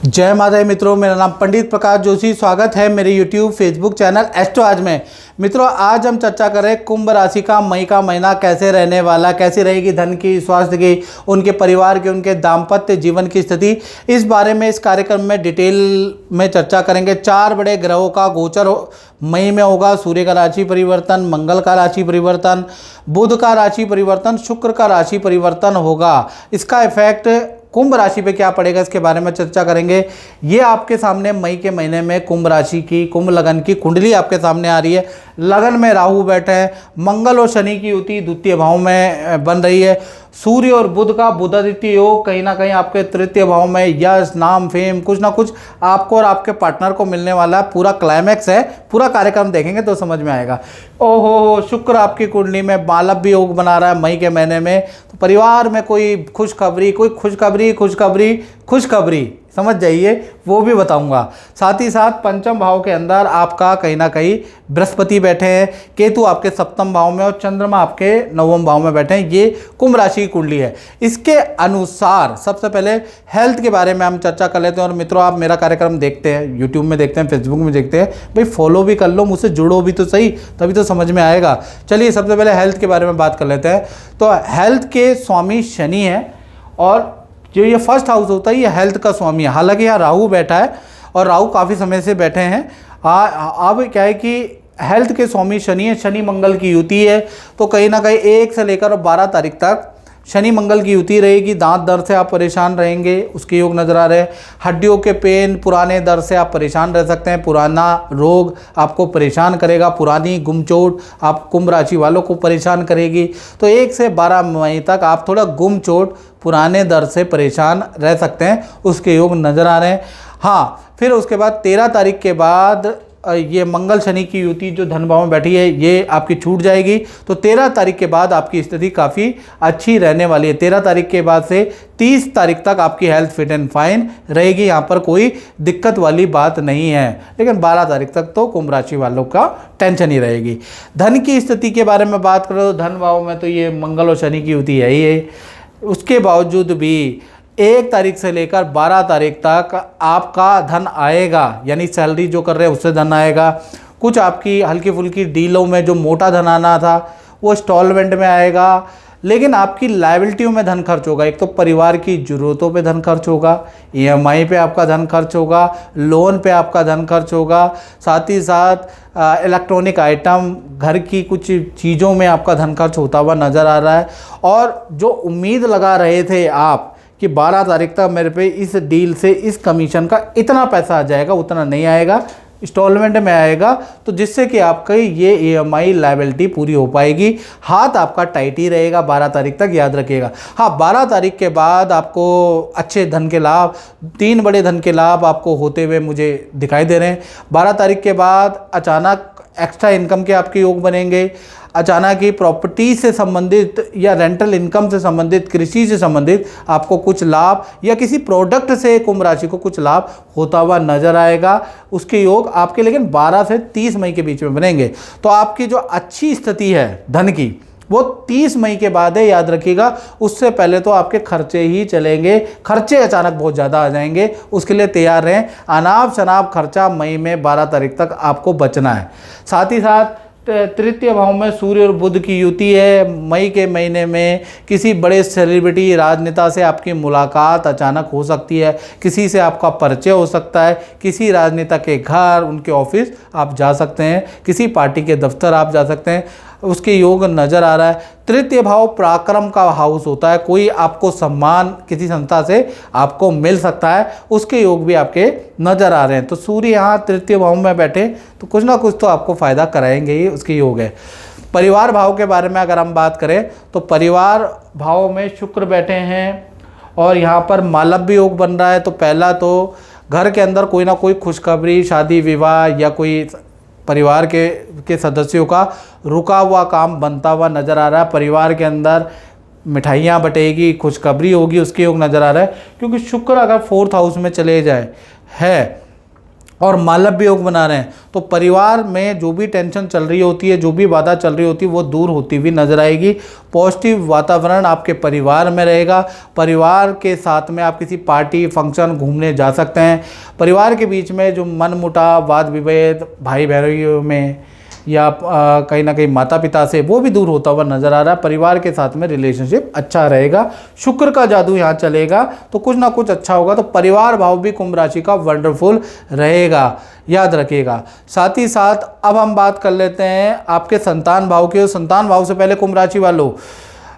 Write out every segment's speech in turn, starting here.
जय माता दी मित्रों, मेरा नाम पंडित प्रकाश जोशी। स्वागत है मेरे YouTube फेसबुक चैनल एस्ट्रो आज में। मित्रों, आज हम चर्चा करें कुंभ राशि का मई का महीना कैसे रहने वाला, कैसी रहेगी धन की, स्वास्थ्य की, उनके परिवार की, उनके दाम्पत्य जीवन की स्थिति। इस बारे में इस कार्यक्रम में डिटेल में चर्चा करेंगे। 4 बड़े ग्रहों का गोचर मई में होगा। सूर्य का राशि परिवर्तन, मंगल का राशि परिवर्तन, बुध का राशि परिवर्तन, शुक्र का राशि परिवर्तन होगा। इसका इफेक्ट कुंभ राशि पे क्या पड़ेगा, इसके बारे में चर्चा करेंगे। ये आपके सामने मई के महीने में कुंभ राशि की, कुंभ लगन की कुंडली आपके सामने आ रही है। लगन में राहु बैठे हैं, मंगल और शनि की युति द्वितीय भाव में बन रही है। सूर्य और बुध का बुधादित्य योग कहीं ना कहीं आपके तृतीय भाव में यश, नाम, फेम, कुछ ना कुछ आपको और आपके पार्टनर को मिलने वाला है। पूरा क्लाइमैक्स है, पूरा कार्यक्रम देखेंगे तो समझ में आएगा। ओहो, शुक्र आपकी कुंडली में मालव्य योग बना रहा है मई के महीने में। तो परिवार में कोई खुशखबरी समझ जाइए, वो भी बताऊंगा। साथ ही साथ पंचम भाव के अंदर आपका कहीं ना कहीं बृहस्पति बैठे हैं, केतु आपके सप्तम भाव में और चंद्रमा आपके नवम भाव में बैठे हैं। ये कुंभ राशि की कुंडली है। इसके अनुसार सबसे पहले हेल्थ के बारे में हम चर्चा कर लेते हैं। और मित्रों, आप मेरा कार्यक्रम देखते हैं, यूट्यूब में देखते हैं, फेसबुक में देखते हैं, भाई फॉलो भी कर लो, मुझसे जुड़ो भी तो सही, तभी तो समझ में आएगा। चलिए सबसे पहले हेल्थ के बारे में बात कर लेते हैं। तो हेल्थ के स्वामी शनि है और जो ये फर्स्ट हाउस होता है ये हेल्थ का स्वामी है। हालांकि यहाँ राहु बैठा है और राहु काफ़ी समय से बैठे हैं। अब क्या है कि हेल्थ के स्वामी शनि है, शनि मंगल की युति है। तो कहीं ना कहीं 1 से लेकर 12 तारीख तक शनि मंगल की युति रहेगी। दांत दर्द से आप परेशान रहेंगे, उसके योग नजर आ रहे हैं। हड्डियों के पेन, पुराने दर्द से आप परेशान रह सकते हैं। पुराना रोग आपको परेशान करेगा, पुरानी गुमचोट आप कुंभ राशि वालों को परेशान करेगी। तो 1 से 12 मई तक आप थोड़ा गुमचोट, पुराने दर्द से परेशान रह सकते हैं, उसके योग नज़र आ रहे हैं। हाँ, फिर उसके बाद 13 तारीख के बाद ये मंगल शनि की युति जो धन भाव में बैठी है ये आपकी छूट जाएगी। तो 13 तारीख के बाद आपकी स्थिति काफ़ी अच्छी रहने वाली है। 13 तारीख के बाद से 30 तारीख तक आपकी हेल्थ फिट एंड फाइन रहेगी, यहाँ पर कोई दिक्कत वाली बात नहीं है। लेकिन 12 तारीख तक तो कुंभ राशि वालों का टेंशन ही रहेगी। धन की स्थिति के बारे में बात करो, धन भाव में तो ये मंगल और शनि की युति है ही है। उसके बावजूद भी 1 तारीख से लेकर 12 तारीख तक आपका धन आएगा, यानी सैलरी जो कर रहे हैं उससे धन आएगा। कुछ आपकी हल्की फुल्की डीलों में जो मोटा धन आना था वो इंस्टॉलमेंट में आएगा। लेकिन आपकी लायबिलिटियों में धन खर्च होगा। एक तो परिवार की ज़रूरतों पे धन खर्च होगा, EMI पे आपका धन खर्च होगा, लोन पे आपका धन खर्च होगा, साथ ही साथ इलेक्ट्रॉनिक आइटम, घर की कुछ चीज़ों में आपका धन खर्च होता हुआ नज़र आ रहा है। और जो उम्मीद लगा रहे थे आप कि 12 तारीख तक मेरे पे इस डील से, इस कमीशन का इतना पैसा आ जाएगा, उतना नहीं आएगा, इंस्टॉलमेंट में आएगा। तो जिससे कि आपका ये EMI लायबिलिटी पूरी हो पाएगी। हाथ आपका टाइट ही रहेगा 12 तारीख तक, याद रखिएगा। हाँ, 12 तारीख के बाद आपको अच्छे धन के लाभ, 3 बड़े धन के लाभ आपको होते हुए मुझे दिखाई दे रहे हैं। 12 तारीख के बाद अचानक एक्स्ट्रा इनकम के आपके योग बनेंगे। अचानक ही प्रॉपर्टी से संबंधित या रेंटल इनकम से संबंधित, कृषि से संबंधित आपको कुछ लाभ या किसी प्रोडक्ट से कुंभ राशि को कुछ लाभ होता हुआ नजर आएगा। उसके योग आपके लेकिन 12 से 30 मई के बीच में बनेंगे। तो आपकी जो अच्छी स्थिति है धन की वो 30 मई के बाद है, याद रखिएगा। उससे पहले तो आपके खर्चे ही चलेंगे, खर्चे अचानक बहुत ज़्यादा आ जाएंगे, उसके लिए तैयार रहें। अनाप शनाप खर्चा मई में 12 तारीख तक आपको बचना है। साथ ही साथ तृतीय भाव में सूर्य और बुध की युति है। मई के महीने में किसी बड़े सेलिब्रिटी, राजनेता से आपकी मुलाकात अचानक हो सकती है, किसी से आपका परिचय हो सकता है, किसी राजनेता के घर, उनके ऑफिस आप जा सकते हैं, किसी पार्टी के दफ्तर आप जा सकते हैं, उसके योग नज़र आ रहा है। तृतीय भाव पराक्रम का हाउस होता है, कोई आपको सम्मान किसी संस्था से आपको मिल सकता है, उसके योग भी आपके नज़र आ रहे हैं। तो सूर्य यहाँ तृतीय भाव में बैठे तो कुछ ना कुछ तो आपको फ़ायदा कराएंगे ही, उसके योग है। परिवार भाव के बारे में अगर हम बात करें तो परिवार भाव में शुक्र बैठे हैं और यहाँ पर मालव्य योग बन रहा है। तो पहला तो घर के अंदर कोई ना कोई खुशखबरी, शादी विवाह या कोई परिवार के सदस्यों का रुका हुआ काम बनता हुआ नज़र आ रहा है। परिवार के अंदर मिठाइयाँ बटेगी, खुशखबरी होगी, उसके योग नज़र आ रहा है। क्योंकि शुक्र अगर 4th हाउस में चले जाए है और मालव्य योग बना रहे हैं तो परिवार में जो भी टेंशन चल रही होती है, जो भी बाधा चल रही होती है, वो दूर होती हुई नजर आएगी। पॉजिटिव वातावरण आपके परिवार में रहेगा। परिवार के साथ में आप किसी पार्टी फंक्शन घूमने जा सकते हैं। परिवार के बीच में जो मनमुटाव, वाद विभेद, भाई बहनों में या कहीं ना कहीं माता पिता से, वो भी दूर होता हुआ नजर आ रहा है। परिवार के साथ में रिलेशनशिप अच्छा रहेगा। शुक्र का जादू यहाँ चलेगा तो कुछ ना कुछ अच्छा होगा। तो परिवार भाव भी कुंभ राशि का वंडरफुल रहेगा, याद रखिएगा। साथ ही साथ अब हम बात कर लेते हैं आपके संतान भाव की। संतान भाव से पहले कुंभ राशि वालों,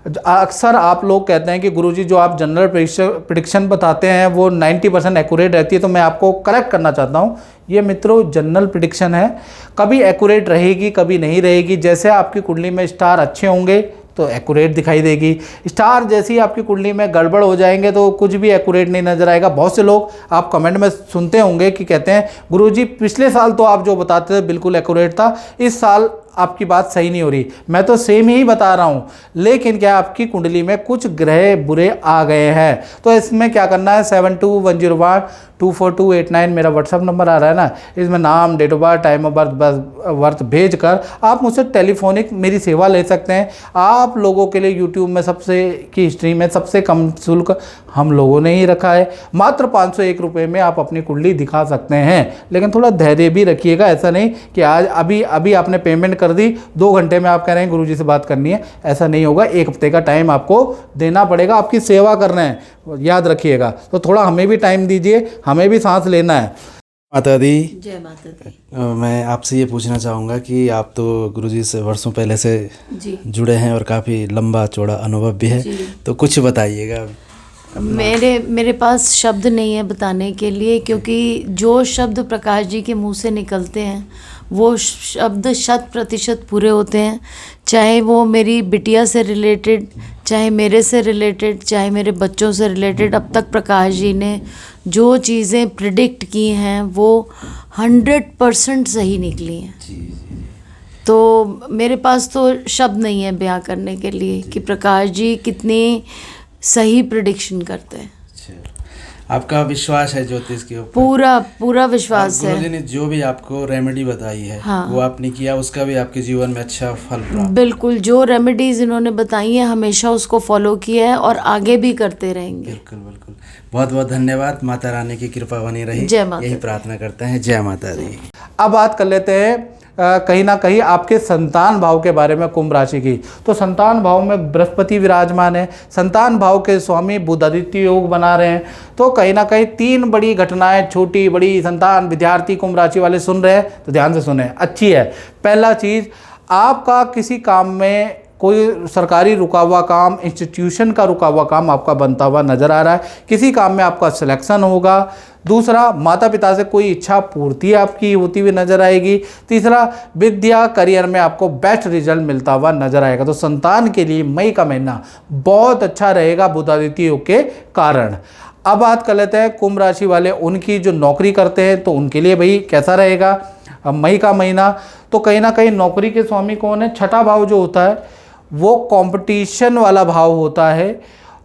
अक्सर आप लोग कहते हैं कि गुरुजी जो आप जनरल प्रेडिक्शन बताते हैं वो 90% एक्यूरेट रहती है, तो मैं आपको करेक्ट करना चाहता हूँ। ये मित्रों जनरल प्रेडिक्शन है, कभी एक्यूरेट रहेगी कभी नहीं रहेगी। जैसे आपकी कुंडली में स्टार अच्छे होंगे तो एक्यूरेट दिखाई देगी, स्टार जैसी आपकी कुंडली में गड़बड़ हो जाएंगे तो कुछ भी एक्यूरेट नहीं नजर आएगा। बहुत से लोग आप कमेंट में सुनते होंगे कि कहते हैं गुरुजी पिछले साल तो आप जो बताते थे बिल्कुल एक्यूरेट था, इस साल आपकी बात सही नहीं हो रही। मैं तो सेम ही बता रहा हूँ, लेकिन क्या आपकी कुंडली में कुछ ग्रह बुरे आ गए हैं। तो इसमें क्या करना है, 7210124289 मेरा व्हाट्सअप नंबर आ रहा है ना, इसमें नाम, date of birth, time of birth भेज कर आप मुझसे टेलीफोनिक मेरी सेवा ले सकते हैं। आप लोगों के लिए यूट्यूब में की हिस्ट्री में सबसे कम शुल्क हम लोगों ने ही रखा है। मात्र 501 रुपये में आप अपनी कुंडली दिखा सकते हैं। लेकिन थोड़ा धैर्य भी रखिएगा, ऐसा नहीं कि आज अभी आपने पेमेंट कर दी, 2 घंटे में आप कह रहे हैं गुरुजी से बात करनी है, ऐसा नहीं होगा। 1 हफ्ते का टाइम आपको देना पड़ेगा, आपकी सेवा कर रहे हैं, याद रखिएगा। तो थोड़ा हमें भी टाइम दीजिए, हमें भी सांस लेना है। माता दी, जय माता दी। मैं आपसे ये पूछना चाहूँगा कि आप तो गुरुजी से वर्षों पहले से जी जुड़े हैं और काफ़ी लंबा चौड़ा अनुभव भी है, तो कुछ बताइएगा। मेरे पास शब्द नहीं है बताने के लिए, क्योंकि जो शब्द प्रकाश जी के मुंह से निकलते हैं वो शब्द 100% पूरे होते हैं। चाहे वो मेरी बिटिया से रिलेटेड, चाहे मेरे से रिलेटेड, चाहे मेरे बच्चों से रिलेटेड, अब तक प्रकाश जी ने जो चीज़ें प्रिडिक्ट की हैं वो 100% सही निकली हैं। तो मेरे पास तो शब्द नहीं है बयां करने के लिए कि प्रकाश जी कितनी सही प्रिडिक्शन करते हैं। आपका विश्वास है ज्योतिष के ऊपर? पूरा विश्वास है। गुरुजी ने जो भी आपको रेमेडी बताई है, हाँ, वो आपने किया, उसका भी आपके जीवन में अच्छा फल प्राप्त? बिल्कुल, जो रेमेडीज इन्होंने बताई है हमेशा उसको फॉलो किया है और आगे भी करते रहेंगे। बिल्कुल बिल्कुल। बहुत बहुत धन्यवाद। माता रानी की कृपा बनी रही, जय माता, यही प्रार्थना करते हैं। जय माता दी। अब बात कर लेते हैं कहीं ना कहीं आपके संतान भाव के बारे में कुंभ राशि की। तो संतान भाव में बृहस्पति विराजमान है, संतान भाव के स्वामी बुध आदित्य योग बना रहे हैं। तो कहीं ना कहीं 3 बड़ी घटनाएं, छोटी बड़ी, संतान, विद्यार्थी, कुंभ राशि वाले सुन रहे हैं तो ध्यान से सुने, अच्छी है। पहला चीज़, आपका किसी काम में कोई सरकारी रुका हुआ काम, इंस्टीट्यूशन का रुका हुआ काम आपका बनता हुआ नज़र आ रहा है, किसी काम में आपका सिलेक्शन होगा। दूसरा, माता पिता से कोई इच्छा पूर्ति आपकी होती हुई नजर आएगी। तीसरा, विद्या करियर में आपको बेस्ट रिजल्ट मिलता हुआ नजर आएगा। तो संतान के लिए मई का महीना बहुत अच्छा रहेगा बुध आदित्य योग के कारण। अब बात कर लेते हैं कुंभ राशि वाले, उनकी जो नौकरी करते हैं तो उनके लिए भाई कैसा रहेगा मई का महीना। तो कहीं ना कहीं नौकरी के स्वामी कौन है, छठा भाव जो होता है वो कंपटीशन वाला भाव होता है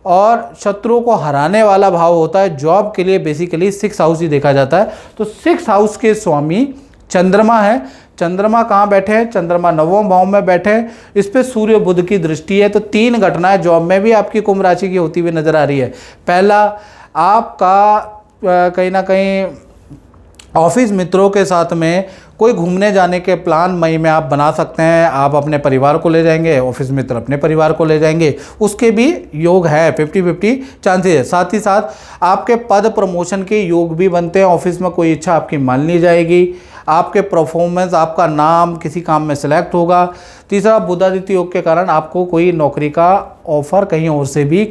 और शत्रुओं को हराने वाला भाव होता है। जॉब के लिए बेसिकली 6th हाउस ही देखा जाता है। तो 6th हाउस के स्वामी चंद्रमा है। चंद्रमा कहाँ बैठे हैं, चंद्रमा 9वें भाव में बैठे हैं, इस पे सूर्य बुध की दृष्टि है। तो 3 घटनाएं जॉब में भी आपकी कुंभ राशि की होती हुई नजर आ रही है। पहला, आपका कहीं ना कहीं ऑफिस मित्रों के साथ में कोई घूमने जाने के प्लान मई में आप बना सकते हैं। आप अपने परिवार को ले जाएंगे, ऑफिस मित्र अपने परिवार को ले जाएंगे, उसके भी योग है, 50-50 चांसेस है। साथ ही साथ आपके पद प्रमोशन के योग भी बनते हैं। ऑफिस में कोई इच्छा आपकी मान ली जाएगी, आपके परफॉर्मेंस, आपका नाम किसी काम में सिलेक्ट होगा। तीसरा, बुधादित्य योग के कारण आपको कोई नौकरी का ऑफर कहीं और से भी,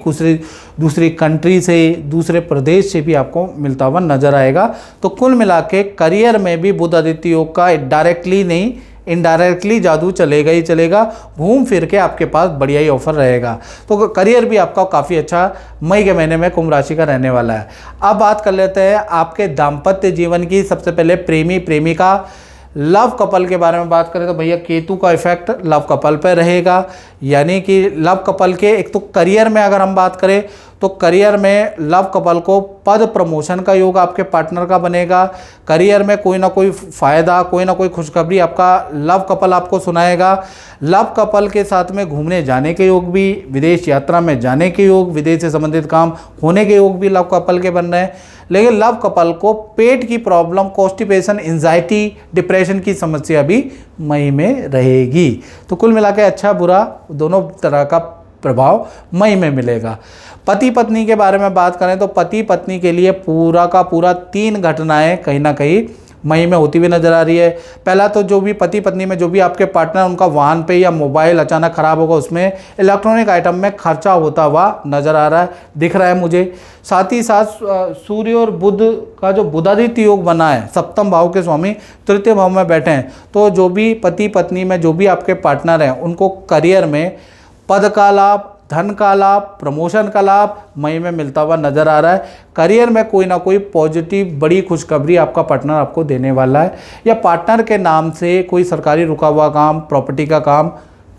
दूसरी कंट्री से, दूसरे प्रदेश से भी आपको मिलता हुआ नजर आएगा। तो कुल मिला के करियर में भी बुधादित्य योग का डायरेक्टली नहीं इनडायरेक्टली जादू चलेगा ही चलेगा। घूम फिर के आपके पास बढ़िया ही ऑफर रहेगा। तो करियर भी आपका काफ़ी अच्छा मई के महीने में कुंभ राशि का रहने वाला है। अब बात कर लेते हैं आपके दाम्पत्य जीवन की। सबसे पहले प्रेमी प्रेमिका, लव कपल के बारे में बात करें तो भैया केतु का इफेक्ट लव कपल पर रहेगा। यानी कि लव कपल के एक तो करियर में अगर हम बात करें तो करियर में लव कपल को पद प्रमोशन का योग आपके पार्टनर का बनेगा। करियर में कोई ना कोई फ़ायदा, कोई ना कोई खुशखबरी आपका लव कपल आपको सुनाएगा। लव कपल के साथ में घूमने जाने के योग भी, विदेश यात्रा में जाने के योग, विदेश से संबंधित काम होने के योग भी लव कपल के बन रहे हैं। लेकिन लव कपल को पेट की प्रॉब्लम, कॉन्स्टिपेशन, एंजाइटी, डिप्रेशन की समस्या भी मई में रहेगी। तो कुल मिला के अच्छा बुरा दोनों तरह का प्रभाव मई में मिलेगा। पति पत्नी के बारे में बात करें तो पति पत्नी के लिए पूरा का पूरा 3 घटनाएं कहीं ना कहीं मई में होती हुई नजर आ रही है। पहला तो जो भी पति पत्नी में जो भी आपके पार्टनर, उनका वाहन पे या मोबाइल अचानक ख़राब होगा, उसमें इलेक्ट्रॉनिक आइटम में खर्चा होता हुआ नज़र आ रहा है, दिख रहा है मुझे। साथ ही साथ सूर्य और बुध का जो बुधादित्य योग बना है, सप्तम भाव के स्वामी तृतीय भाव में बैठे हैं, तो जो भी पति पत्नी में जो भी आपके पार्टनर हैं उनको करियर में पद का लाभ, धन का लाभ, प्रमोशन का लाभ मई में मिलता हुआ नज़र आ रहा है। करियर में कोई ना कोई पॉजिटिव बड़ी खुशखबरी आपका पार्टनर आपको देने वाला है, या पार्टनर के नाम से कोई सरकारी रुका हुआ काम, प्रॉपर्टी का काम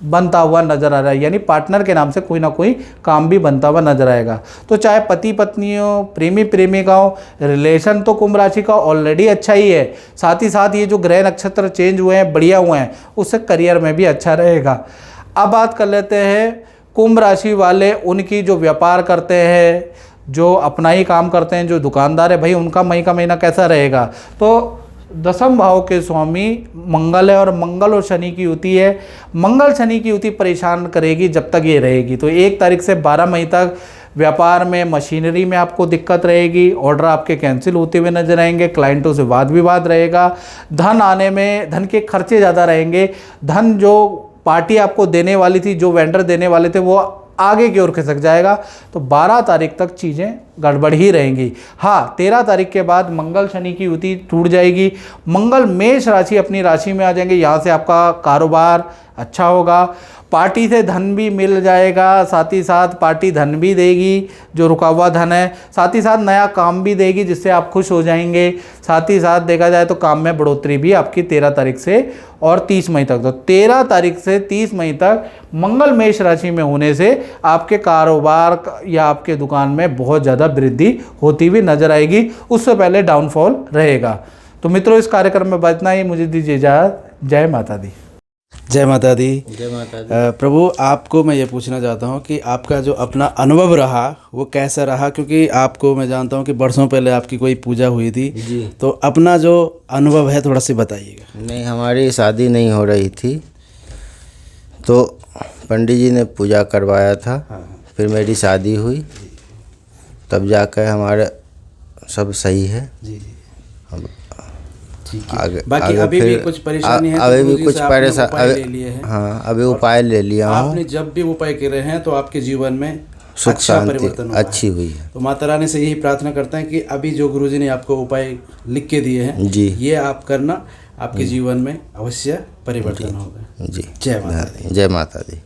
बनता हुआ नज़र आ रहा है, यानी पार्टनर के नाम से कोई ना कोई काम भी बनता हुआ नजर आएगा। तो चाहे पति पत्नी हो, प्रेमी प्रेमिका हो, रिलेशन तो कुंभ राशि का ऑलरेडी अच्छा ही है, साथ ही साथ ये जो ग्रह नक्षत्र चेंज हुए हैं, बढ़िया हुए हैं, उससे करियर में भी अच्छा रहेगा। अब बात कर लेते हैं कुंभ राशि वाले, उनकी जो व्यापार करते हैं, जो अपना ही काम करते हैं, जो दुकानदार है, भाई उनका मई का महीना कैसा रहेगा। तो दसम भाव के स्वामी मंगल है और मंगल और शनि की युति है। मंगल शनि की युति परेशान करेगी जब तक ये रहेगी। तो 1 तारीख से 12 मई तक व्यापार में, मशीनरी में आपको दिक्कत रहेगी, ऑर्डर आपके कैंसिल होते हुए नजर आएंगे, क्लाइंटों से वाद विवाद रहेगा, धन आने में, धन के खर्चे ज़्यादा रहेंगे, धन जो पार्टी आपको देने वाली थी, जो वेंडर देने वाले थे, वो आगे की ओर खिसक जाएगा। तो 12 तारीख तक चीज़ें गड़बड़ ही रहेंगी। हाँ, 13 तारीख के बाद मंगल शनि की युति टूट जाएगी। मंगल मेष राशि अपनी राशि में आ जाएंगे, यहाँ से आपका कारोबार अच्छा होगा, पार्टी से धन भी मिल जाएगा, साथ ही साथ पार्टी धन भी देगी जो रुका हुआ धन है, साथ ही साथ नया काम भी देगी जिससे आप खुश हो जाएंगे। साथ ही साथ देखा जाए तो काम में बढ़ोतरी भी आपकी 13 तारीख से और 30 मई तक। तो 13 तारीख से 30 मई तक मंगल मेष राशि में होने से आपके कारोबार या आपके दुकान में बहुत ज़्यादा वृद्धि होती हुई नजर आएगी, उससे पहले डाउनफॉल रहेगा। तो मित्रों, इस कार्यक्रम में बचना ही, मुझे दीजिए इजाज़त। जय माता दी। जय माता दी। जय माता दी। प्रभु, आपको मैं ये पूछना चाहता हूँ कि आपका जो अपना अनुभव रहा वो कैसा रहा, क्योंकि आपको मैं जानता हूँ कि बरसों पहले आपकी कोई पूजा हुई थी जी। तो अपना जो अनुभव है थोड़ा सा बताइएगा। नहीं, हमारी शादी नहीं हो रही थी तो पंडित जी ने पूजा करवाया था। फिर मेरी शादी हुई, तब जाकर हमारा सब सही है। जी अब ठीक है। आगे बाकी आगे अभी भी फिर कुछ परेशानी है, अभी तो भी गुरुजी कुछ से आपने परेशान, उपाय ले लिए हैं। हाँ, अभी उपाय ले लिया हूँ। आपने जब भी उपाय करे हैं तो आपके जीवन में सुख अच्छा शांति परिवर्तन हुआ अच्छी है। हुई है। तो माता रानी से यही प्रार्थना करते हैं कि अभी जो गुरुजी ने आपको उपाय लिख के दिए हैं जी, ये आप करना, आपके जीवन में अवश्य परिवर्तन होगा। जी। जय माता दी। जय माता दी।